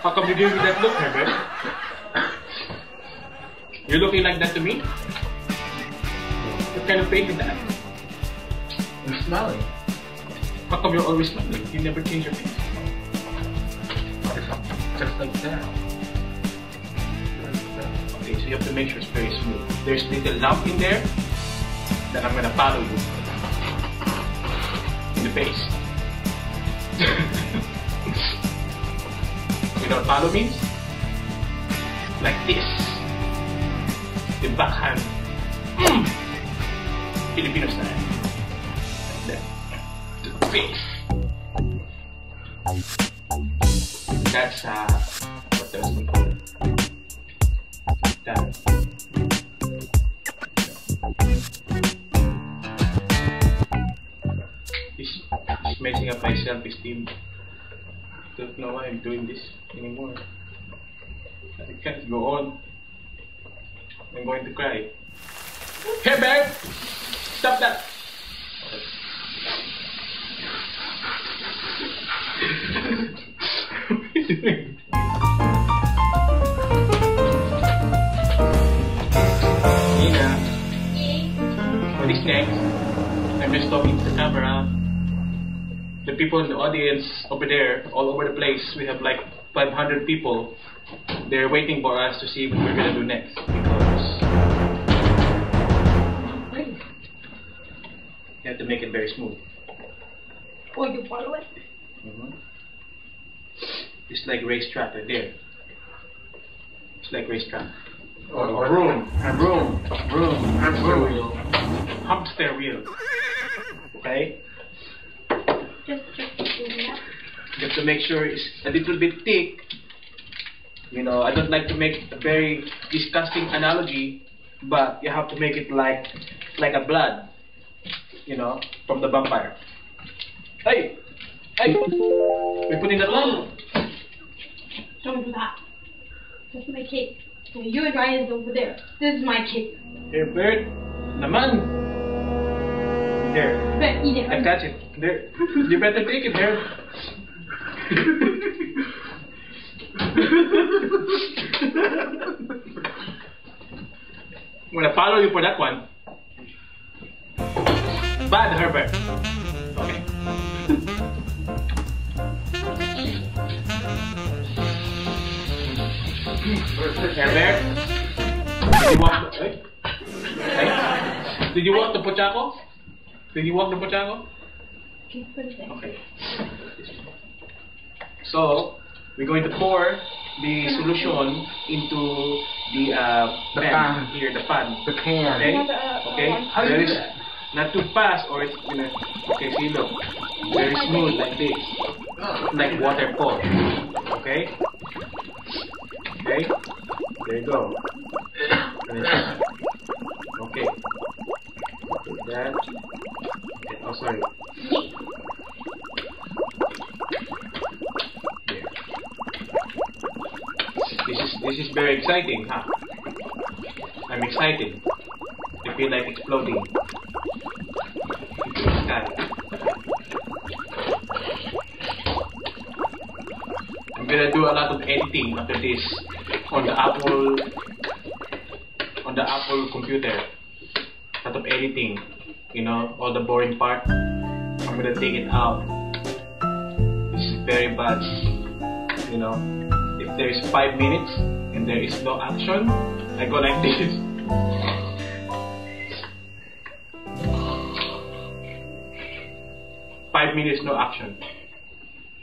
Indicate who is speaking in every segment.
Speaker 1: How come you gave me that look, Herbert? You're looking like that to me? What kind of face is that?
Speaker 2: I'm smiling.
Speaker 1: How come you're always smiling? You never change your face.
Speaker 2: Just like that.
Speaker 1: Okay, so you have to make sure it's very smooth. There's little lump in there that I'm gonna follow you in the face. You know what follow means? Like this. The backhand. Filipino style. Like that. To the face. That's what else we call it? That. It's messing up my self-esteem. Don't know why I'm doing this anymore. I can't go on. I'm going to cry. Herbert! Stop that! What are you doing? Nina. What is next? I'm just talking to the camera. The people in the audience over there, all over the place, we have like 500 people. They're waiting for us to see what we're gonna do next because you have to make it very smooth.
Speaker 3: Oh, you follow it?
Speaker 1: It's like racetrack right there. It's like racetrack.
Speaker 2: Or room.
Speaker 1: Hamster wheel. Hamster wheel. Okay?
Speaker 3: Just doing that.
Speaker 1: You have to make sure it's a little bit thick. You know, I don't like to make a very disgusting analogy, but you have to make it like a blood. You know, from the vampire. Hey! Hey! We're putting the blood.
Speaker 3: Don't do that. That's my cake. So you and Ryan's over there. This is my cake.
Speaker 1: Herbert, naman. There.
Speaker 3: You better eat it.
Speaker 1: I got it. There. You better take it, Herb. I'm gonna follow you for that one. Bad, Herbert. Okay. Herbert, did you walk the... Did you walk the pochaco? Did you walk the pochaco?
Speaker 3: Okay, put it there.
Speaker 1: Okay. So, we're going to pour the solution into the pan. Here, the pan.
Speaker 2: The pan.
Speaker 1: Okay? Okay?
Speaker 2: How do you do that?
Speaker 1: Not too fast or it's gonna... Okay, see, look. Very smooth like this. Like waterfall. Okay? Okay? There you go. Okay. Like that. Okay. Oh, sorry. There. This is very exciting, huh? I'm excited. I feel like exploding into the sky. I'm gonna do a lot of editing after this on the Apple computer. A lot of editing, you know, all the boring part. I'm gonna take it out. This is very bad, you know. If there is 5 minutes and there is no action, I go like this. Five minutes, no action.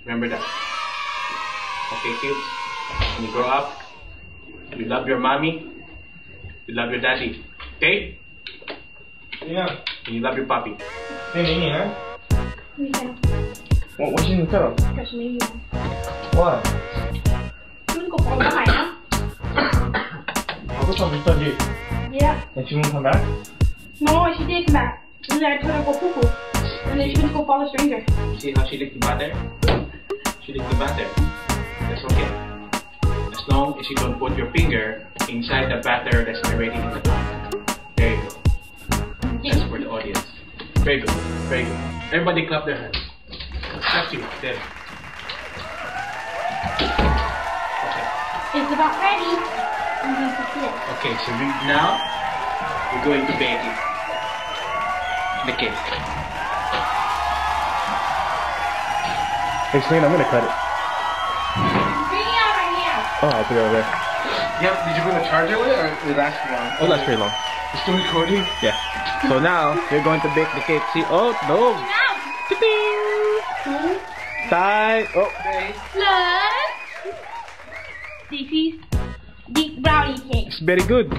Speaker 1: Remember that. Okay, kids, when you grow up, you love your mommy, you love your daddy. Okay?
Speaker 2: Yeah.
Speaker 1: And you love your puppy.
Speaker 2: Hey, huh?
Speaker 3: Yeah.
Speaker 2: What you gonna tell?
Speaker 3: Because maybe you
Speaker 2: Why?
Speaker 3: want to go for a ride, huh?
Speaker 2: I'll go talk to Study.
Speaker 3: Yeah.
Speaker 2: And she won't come back?
Speaker 3: No, she did come back. And then I told her to go poo-poo. And then she went to go follow a stranger.
Speaker 1: See how she licked the butter? She licked the butter. That's okay. As long as you don't put your finger inside the batter that's already in the pot. There you go. That's for the audience. Very good. Very good. Everybody clap their hands. Clap you. There.
Speaker 3: It's about ready. I'm going to sit.
Speaker 1: Okay, so now we're going to bake it. The cake.
Speaker 2: Hey, Xylina, I'm gonna cut it.
Speaker 3: Bring it out right here.
Speaker 2: Oh, I'll put it over there.
Speaker 1: Yep, did you bring the charger with it or did it last long?
Speaker 2: Oh, that's pretty long.
Speaker 1: It's still recording?
Speaker 2: Yeah. So now, we're going to bake the cake. See? Oh, no.
Speaker 3: Now.
Speaker 2: Ting! Tie. Oh.
Speaker 1: Okay.
Speaker 3: Look. This is the brownie cake.
Speaker 2: It's very good.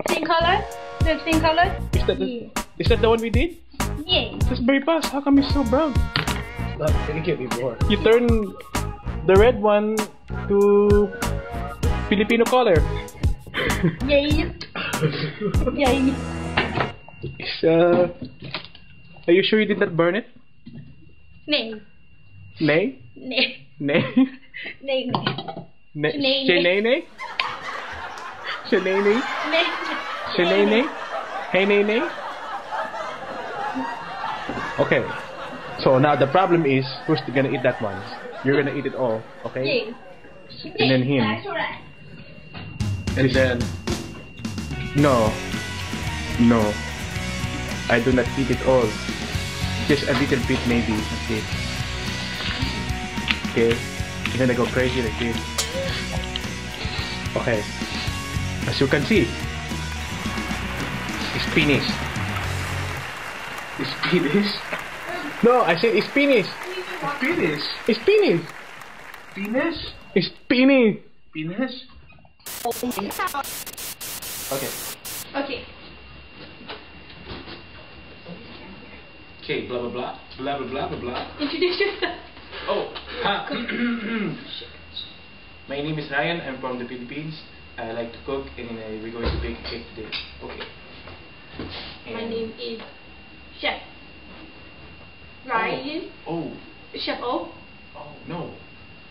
Speaker 3: Same color? The same color?
Speaker 2: Is that the one we did?
Speaker 3: Yeah.
Speaker 2: That's very fast. How come it's so brown?
Speaker 1: Not gonna get me more.
Speaker 2: You turn the red one to Filipino color.
Speaker 3: Yay. Yay.
Speaker 2: Are you sure you did not burn it?
Speaker 3: Nay.
Speaker 2: Nay?
Speaker 3: Nay.
Speaker 2: Nay?
Speaker 3: Nay.
Speaker 2: Nay?
Speaker 3: Nay.
Speaker 2: Shenene? Shenene?
Speaker 3: Nay.
Speaker 2: Shenene? Hey, nay, nay? Okay. So now the problem is, who's gonna eat that one? You're gonna eat it all, okay?
Speaker 3: Yay.
Speaker 2: And then him.
Speaker 3: That's alright.
Speaker 2: And then... No. No. I do not eat it all. Just a little bit maybe. Okay. Okay. You're gonna go crazy like this. Okay. As you can see, it's finished.
Speaker 1: It's finished?
Speaker 2: No, I said it's finished.
Speaker 1: Finished?
Speaker 2: It's finished.
Speaker 1: Finished?
Speaker 2: It's finished.
Speaker 1: Finished? Okay.
Speaker 3: Okay.
Speaker 1: Okay, blah blah blah. Blah blah blah blah blah.
Speaker 3: Introduce yourself.
Speaker 1: Oh, my name is Ryan. I'm from the Philippines. I like to cook, and we're going to bake a cake today. Okay.
Speaker 3: My name is Chef Ryan.
Speaker 1: Oh.
Speaker 3: Chef O.
Speaker 1: Oh no.